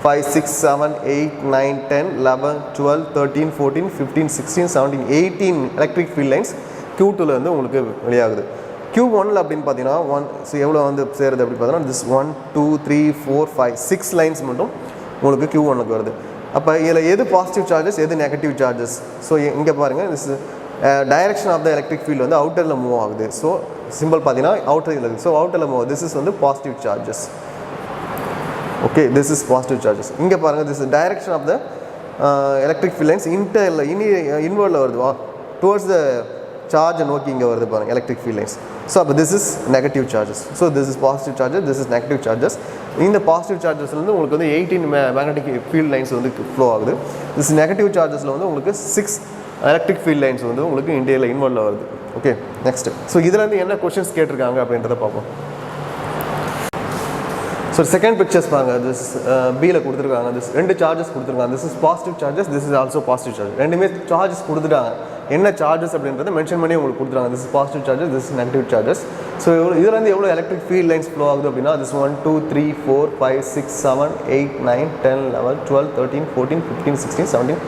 5 6 7 8 9 10 11 12 13 14 15 16 17 18 எலக்ட்ரிக் ஃபீல்ட் லைன்ஸ் Q2லேருந்து உங்களுக்கு வெளியாகுது. Q1ல் அப்படின்னு பார்த்தீங்கன்னா 1, ஸோ எவ்வளோ வந்து சேருது அப்படி பார்த்தீங்கன்னா திஸ் 1 2 3 4 5 6 லைன்ஸ் மட்டும் உங்களுக்கு Q1க்கு வருது. அப்போ இதில் எது பாசிட்டிவ் சார்ஜஸ், எது நெகட்டிவ் சார்ஜஸ்? ஸோ இங்கே பாருங்கள், this direction of the electric field வந்து அவுட்டரில் மூவ் ஆகுது. ஸோ சிம்பிள் பார்த்தீங்கன்னா அவுட்டரில் இருக்குது. ஸோ அவுட்டரில் மூவ், திஸ் இஸ் வந்து positive charges. Okay, this is positive charges. இங்கே பாருங்கள், this is direction of the electric field lines இன்வர்டில் வருது, டுவர்ட்ஸ் த சார்ஜை நோக்கி இங்கே வருது பாருங்கள் எலக்ட்ரிக் ஃபீல்ட் லைன்ஸ். ஸோ அப்போ this is negative charges. So this is positive charges, this is negative charges. இந்த பாசிட்டிவ் சார்ஜஸ்லேருந்து உங்களுக்கு வந்து 18 மேக்னெட்டிக் ஃபீல்ட் லைன்ஸ் வந்து ஃப்ளோ ஆகுது. திஸ் நெகட்டிவ் சார்ஜஸில் வந்து உங்களுக்கு 6 எலக்ட்ரிக் ஃபீல்ட் லைன்ஸ் வந்து உங்களுக்கு இந்தியாவில் இன்வர்டில் வருது. Okay, next. ஸோ இதுலேருந்து என்ன கொஷின்ஸ் கேட்டிருக்காங்க அப்படின்றத பார்ப்போம். ஸோ செகண்ட் பிக்சர்ஸ் பாருங்கள், திஸ் பியில் கொடுத்துருக்காங்க. திஸ் 2 சார்ஜஸ் கொடுத்துருக்காங்க. This is positive charges, this is also positive charge. ரெண்டுமே சார்ஜஸ் கொடுத்துட்டாங்க. என்ன சார்ஜஸ் அப்படின்றத மென்ஷன் பண்ணி உங்களுக்கு கொடுத்துருக்காங்க. This is positive charges, this is negative charges. So இதுலேருந்து எவ்வளோ எலக்ட்ரிக் ஃபீல்ட் லைன்ஸ் ஃப்ளோ ஆகுது அப்படின்னா திஸ் 1 2 3 4 5 6 7 8 9 10 11 12 13 14 15 16 17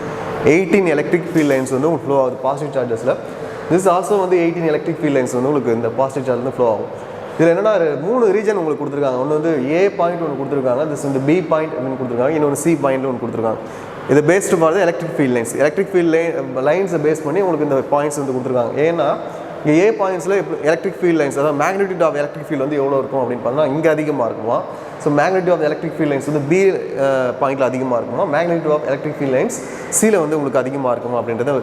18 எலக்ட்ரிக் ஃபீல்ட் லைன்ஸ் வந்து உங்களுக்கு ஃப்ளோ ஆகுது பாசிட்டிவ் சார்ஜஸில். திஸ் ஆல்சோ வந்து 18 எலக்ட்ரிக் ஃபீல்ட் லைன்ஸ் வந்து உங்களுக்கு இந்த பாசிட்டிவ் சார்ஜ் வந்து ஃப்ளோ ஆகும். இதில் என்னென்னா 3 ரீஜன் உங்களுக்கு கொடுத்துருக்காங்க. ஒன்று வந்து A பாயிண்ட் ஒன்று கொடுத்துருக்காங்க, திஸ் வந்து B பாயிண்ட் அப்படின்னு கொடுத்துருக்காங்க, இன்னொன்று C பாயிண்ட் ஒன்று கொடுத்துருக்காங்க. இது பேஸ்டு மாதிரி electric field lines. Electric field லைன்ஸை பேஸ் பண்ணி உங்களுக்கு இந்த பாயிண்ட்ஸ் வந்து கொடுத்துருக்காங்க. ஏன்னா இங்கே A பாயிண்ட்ஸில் எலக்ட்ரிக் ஃபீல்ட் லைன்ஸ், அதாவது மேக்னெட்டியூட் ஆஃப் எலக்ட்ரிக் ஃபீல்ட் வந்து எவ்வளோ இருக்கும் அப்படின்னு பார்த்தீங்கன்னா இங்கே அதிகமாக இருக்குமா. ஸோ magnitude of electric field lines வந்து B பாயிண்டில் அதிகமாக இருக்குமா, magnitude of electric field lines Cயில் வந்து உங்களுக்கு அதிகமாக இருக்குமா அப்படின்றத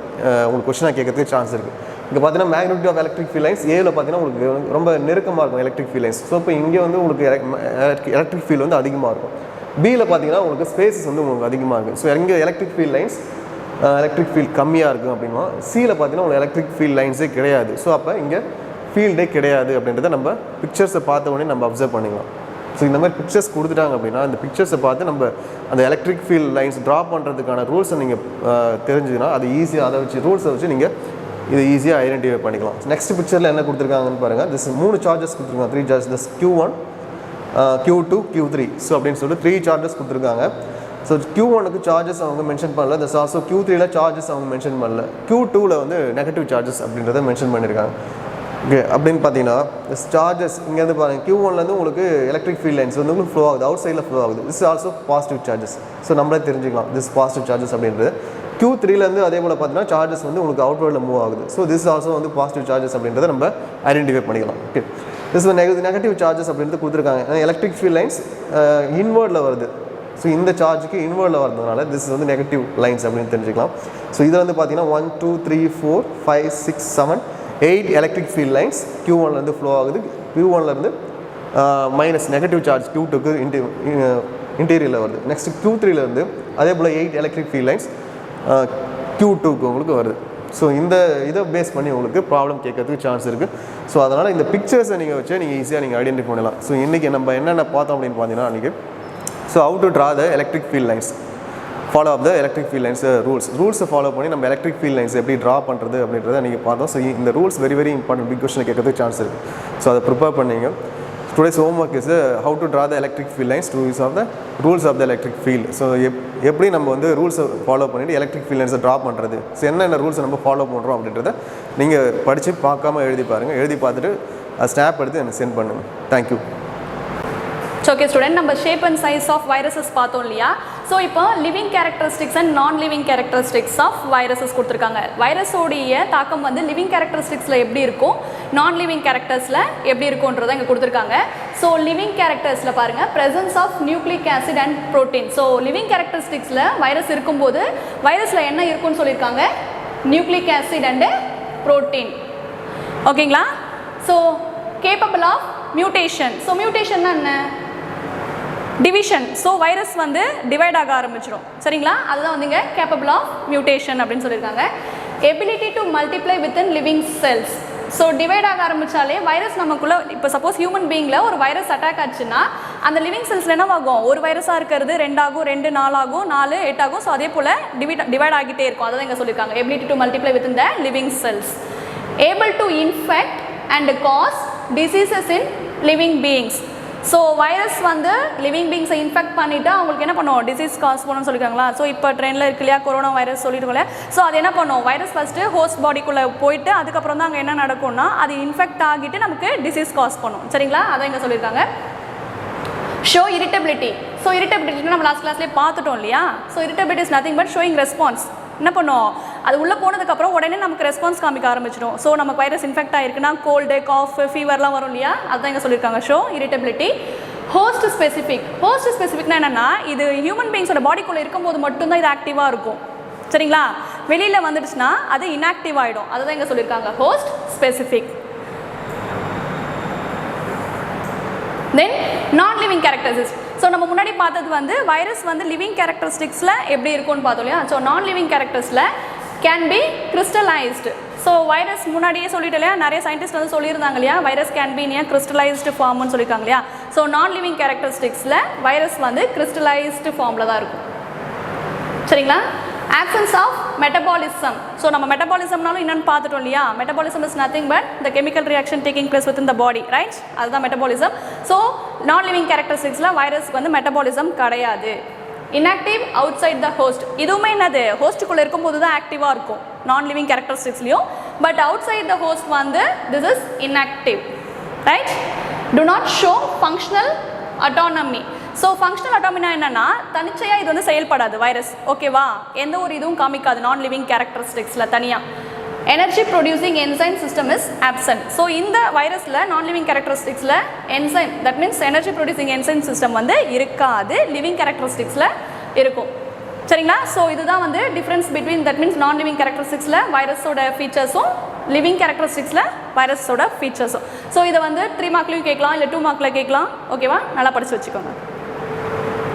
உங்களுக்கு கொஸ்டினாக கேட்கறதுக்கு சான்ஸ் இருக்குது. இங்கே பார்த்தீங்கன்னா magnitude of electric field lines ஏவில் பார்த்தீங்கன்னா உங்களுக்கு ரொம்ப நெருக்கமாக இருக்கும் எலக்ட்ரிக் ஃபீல்ட் லைன்ஸ். ஸோ இப்போ இங்கே வந்து உங்களுக்கு எலக்ட்ரிக் ஃபீல்ட் வந்து அதிகமாக இருக்கும். Bயில் பார்த்தீங்கன்னா உங்களுக்கு ஸ்பேசஸ் வந்து உங்களுக்கு அதிகமாக இருக்குது. ஸோ இங்கே electric field lines electric field கம்மியாக இருக்கும் அப்படின்னா Cயில் பார்த்தீங்கன்னா உங்களுக்கு எலக்ட்ரிக் ஃபீல்ட் லைன்ஸே கிடையாது. ஸோ அப்போ இங்கே ஃபீல்டே கிடையாது அப்படின்றத நம்ம பிக்சர்ஸை பார்த்த உடனே நம்ம அப்சர்வ் பண்ணிக்கலாம். ஸோ இந்த மாதிரி பிக்சர்ஸ் கொடுத்துட்டாங்க அப்படின்னா அந்த பிக்சர்ஸை பார்த்து நம்ம அந்த எலக்ட்ரிக் ஃபீல்ட் லைன்ஸ் ட்ரா பண்ணுறதுக்கான ரூல்ஸை நீங்கள் தெரிஞ்சுதுன்னா அது ஈஸியாக அதை வச்சு ரூல்ஸை வச்சு நீங்கள் இது ஈஸியாக ஐடென்டிஃபை பண்ணிக்கலாம். நெக்ஸ்ட் பிக்சரில் என்ன கொடுத்துருக்காங்கன்னு பாருங்கள். திஸ் 3 சார்ஜஸ் கொடுத்துருக்காங்க, 3 charges, this Q1 Q2 Q3. So அப்படின்னு சொல்லிட்டு 3 சார்ஜஸ் கொடுத்துருக்காங்க. ஸோ Q1க்கு சார்ஜஸ் அவங்க மென்ஷன் பண்ணல, திஸ் ஆல்சோ Q3ல சார்ஜஸ் அவங்க மென்ஷன் பண்ணல, Q2ல வந்து நெகட்டிவ் சார்ஜஸ் அப்படின்றத மென்ஷன் பண்ணியிருக்காங்க. ஓகே, அப்படின்னு பார்த்தீங்கன்னா சார்ஜஸ் இங்கேருந்து பாருங்கள், Q1லேருந்து உங்களுக்கு எலக்ட்ரிக் ஃபீல்ட் லைன்ஸ் வந்து உங்களுக்கு ஃப்ளோ ஆகுது, அவுட் சைடில் ஃப்ளோ ஆகுது. This also positive charges. So நம்மளே தெரிஞ்சுக்கலாம் திஸ் பாசிட்டிவ் சார்ஜஸ் அப்படின்றது. Q3லேருந்து அதே போல் பார்த்தீங்கன்னா சார்ஜஸ் வந்து உங்களுக்கு அவுட்வர்டில் மூவ் ஆகுது. ஸோ திஸ் ஆல்சோ வந்து பாசிட்டிவ் சார்ஜஸ் அப்படின்றத நம்ம ஐடென்டிஃபை பண்ணிக்கலாம். ஓகே, திஸ் நெகட்டிவ் சார்ஜஸ் அப்படின்றது கொடுத்துருக்காங்க. எலக்ட்ரிக் ஃபீல்ட் லைன்ஸ் இன்வர்டில் வருது. ஸோ இந்த சார்ஜுக்கு இன்வர்டில் வரதுனால திஸ் வந்து நெகட்டிவ் லைன்ஸ் அப்படின்னு தெரிஞ்சுக்கலாம். ஸோ இதில் வந்து பார்த்தீங்கன்னா 1 2 3 4 5 6 7 8 எலக்ட்ரிக் ஃபீல்ட் லைன்ஸ் Q1லேருந்து ஃப்ளோ ஆகுது. Q1லேருந்து மைனஸ் நெகட்டிவ் சார்ஜ் Q2க்கு இன்டீரியரில் வருது. நெக்ஸ்ட் Q3லேருந்து அதே போல் 8 எலக்ட்ரிக் ஃபீல்ட் லைன்ஸ் Q2க்கு உங்களுக்கு வருது. ஸோ இந்த இதை பேஸ் பண்ணி உங்களுக்கு ப்ராப்ளம் கேட்கறதுக்கு சான்ஸ் இருக்குது. ஸோ அதனால் இந்த பிக்சர்ஸை நீங்கள் வச்சு நீங்கள் ஈஸியாக நீங்கள் ஐடென்டிஃபை பண்ணலாம். ஸோ இன்றைக்கி நம்ம என்னென்ன பார்த்தோம் அப்படின்னு பார்த்தீங்கன்னா அன்றைக்கி so how to draw the electric field lines, follow up the electric field lines ரூல்ஸை ஃபாலோ பண்ணி நம்ம எலக்ட்ரிக் ஃபீல்ட் லைன்ஸ் எப்படி ட்ரா பண்ணுறது அப்படின்றத நீங்கள் பார்த்தோம். ஸோ இந்த rules very important, big question கேட்கறதுக்கு சான்ஸ் இருக்குது. ஸோ அதை ப்ரிப்பேர் பண்ணிங்க. Today's homework is how to draw the electric field lines to use of the rules of the electric field. So எப்படி நம்ம வந்து ரூல்ஸை ஃபாலோ பண்ணிவிட்டு எலக்ட்ரிக் ஃபீல்ட் லைன்ஸை ட்ரா பண்ணுறது, ஸோ என்னென்ன ரூல்ஸை நம்ம ஃபாலோ பண்ணுறோம் அப்படின்றத நீங்கள் படித்து பார்க்காம எழுதி பாருங்கள். எழுதி பார்த்துட்டு ஸ்னாப் எடுத்து எனக்கு சென்ட் பண்ணுங்கள். தேங்க்யூ. ஓகே ஸ்டூடெண்ட், நம்ம shape and size of viruses பார்த்தோம் இல்லையா? ஸோ இப்போ living characteristics and non living characteristics of viruses கொடுத்துருக்காங்க. வைரஸோடைய தாக்கம் வந்து லிவிங் கேரக்டரிஸ்டிக்ஸில் எப்படி இருக்கும், நான் லிவிங் கேரக்டர்ஸில் எப்படி இருக்கும்ன்றதை இங்கே கொடுத்துருக்காங்க. ஸோ லிவிங் கேரக்டர்ஸில் பாருங்கள், presence of nucleic acid and protein. So living கேரக்டரிஸ்டிக்ஸில் வைரஸ் இருக்கும்போது வைரஸில் என்ன இருக்குன்னு சொல்லியிருக்காங்க, நியூக்ளிக் ஆசிட் அண்டு ப்ரோட்டீன். ஓகேங்களா? So capable of mutation. So மியூட்டேஷன்னா என்ன, டிவிஷன். ஸோ வைரஸ் வந்து டிவைட் ஆக ஆரம்பிச்சிடும். சரிங்களா? அதுதான் வந்து இங்கே கேப்பபிள் ஆஃப் மியூட்டேஷன் அப்படின்னு சொல்லியிருக்காங்க. Ability to multiply within living cells. So divide ஆக ஆரம்பித்தாலே வைரஸ் நமக்குள்ளே, இப்போ சப்போஸ் ஹியூமன் பீயிங்கில் ஒரு வைரஸ் அட்டாக் ஆச்சுன்னா அந்த லிவிங் செல்ஸில் என்ன ஆகும், ஒரு வைரஸாக இருக்கிறது 2 ஆகும், 2 4 ஆகும், 4 8 ஆகும். ஸோ அதே போல் டிவைட் ஆகிட்டே இருக்கும். அதான் இங்கே சொல்லியிருக்காங்க, ability to multiply within the living cells. Able to infect and cause diseases in living beings. So virus வந்து லிவிங் பீங்ஸை இன்ஃபெக்ட் பண்ணிவிட்டு அவங்களுக்கு என்ன பண்ணும், டிசீஸ் காஸ் பண்ணணும்னு சொல்லியிருக்காங்களா? ஸோ இப்போ ட்ரெண்டில் இருக்கு இல்லையா கொரோனா வைரஸ் சொல்லிட்டு, ஸோ அது என்ன பண்ணும், வைரஸ் ஃபஸ்ட்டு ஹோஸ்ட் பாடிக்குள்ளே போயிட்டு அதுக்கப்புறம் தான் அங்கே என்ன நடக்கும்னா அது இன்ஃபெக்ட் ஆகிட்டு நமக்கு டிசீஸ் காஸ் பண்ணும். சரிங்களா? அதான் இங்கே சொல்லியிருக்காங்க. Show irritability. ஸோ இரிட்டபிலிட்டி நம்ம லாஸ்ட் கிளாஸ்லேயே பார்த்துட்டோம் இல்லையா? So irritability is nothing but showing response. என்ன பண்ணும், அது உள்ளே போனதுக்கப்புறம் உடனே நமக்கு ரெஸ்பான்ஸ் காமிக்க ஆரம்பிச்சிடும். ஸோ நமக்கு வைரஸ் இன்ஃபெக்ட் ஆகிருக்குன்னா கோல்டு, காஃப், ஃபீவர்லாம் வரும் இல்லையா? அதுதான் இங்கே சொல்லியிருக்காங்க, show irritability. Host specific. Host ஸ்பெசிஃபிக்னா என்னென்னா, இது ஹியூமன் பீங்ஸோட பாடிக்குள்ளே இருக்கும்போது மட்டும்தான் இது ஆக்டிவாக இருக்கும். சரிங்களா? வெளியில் வந்துடுச்சுன்னா அது இன்ஆக்டிவ் ஆகிடும். அதுதான் இங்கே சொல்லியிருக்காங்க, ஹோஸ்ட் ஸ்பெசிஃபிக். தென் நான் லிவிங் கேரக்டரிஸ்டிக்ஸ். ஸோ நம்ம முன்னாடி பார்த்தது வந்து வைரஸ் வந்து லிவிங் கேரக்டரிஸ்டிக்ஸில் எப்படி இருக்கும்னு பார்த்தோம் இல்லையா? ஸோ நான் லிவிங் கேரக்டர்ஸில் can be crystallised. So virus முன்னாடியே சொல்லிட்டு இல்லையா, நிறைய சயின்டிஸ்ட் வந்து சொல்லியிருந்தாங்க இல்லையா, virus can be in crystallised ஃபார்ம்னு சொல்லியிருக்காங்க இல்லையா? ஸோ நான் லிவிங் கேரக்டரிஸ்டிக்ஸில் வைரஸ் வந்து கிறிஸ்டலைஸ்டு ஃபார்மில் தான் இருக்கும். சரிங்களா? Options of metabolism. ஸோ நம்ம மெட்டபாலிசம்னாலும் என்னென்னு பார்த்துட்டோம் இல்லையா? Metabolism is nothing but the chemical reaction taking place with in the body, right? அதுதான் மெட்டபாலிசம். ஸோ நான் லிவிங் கேரக்டரிஸ்டிக்ஸில் வைரஸ்க்கு வந்து மெட்டபாலிசம் கிடையாது. Inactive outside the host. இதுவுமே என்னது, ஹோஸ்ட்டுக்குள்ளே இருக்கும்போது தான் ஆக்டிவாக இருக்கும் நான் லிவிங் கேரக்டரிஸ்டிக்ஸ்லையும். But outside the host வந்து this is inactive, right? Do not show functional autonomy. So functional அட்டாமினா என்னென்னா, தனிச்சையாக இது வந்து செயல்படாது வைரஸ். ஓகேவா? எந்த ஒரு இதுவும் காமிக்காது நான் லிவிங் கேரக்டரிஸ்டிக்ஸில் தனியாக. Energy producing enzyme system is absent. So இந்த வைரஸில் நான் லிவிங் கேரக்டரிஸ்டிக்ஸில் enzyme, that means energy producing enzyme system வந்து இருக்காது, லிவிங் கேரக்டரிஸ்டிக்ஸில் இருக்கும். சரிங்களா? ஸோ இதுதான் வந்து difference between, that means non living கேரக்டரிஸ்டிக்ஸில் வைரஸோட ஃபீச்சர்ஸும் லிவிங் கேரக்டரிஸ்டிக்ஸில் வைரஸோட ஃபீச்சர்ஸும். ஸோ இதை வந்து 3 மார்க்லையும் கேட்கலாம், இல்லை 2 மார்க்கில் கேட்கலாம். ஓகேவா? நல்லா படித்து வச்சுக்கோங்க.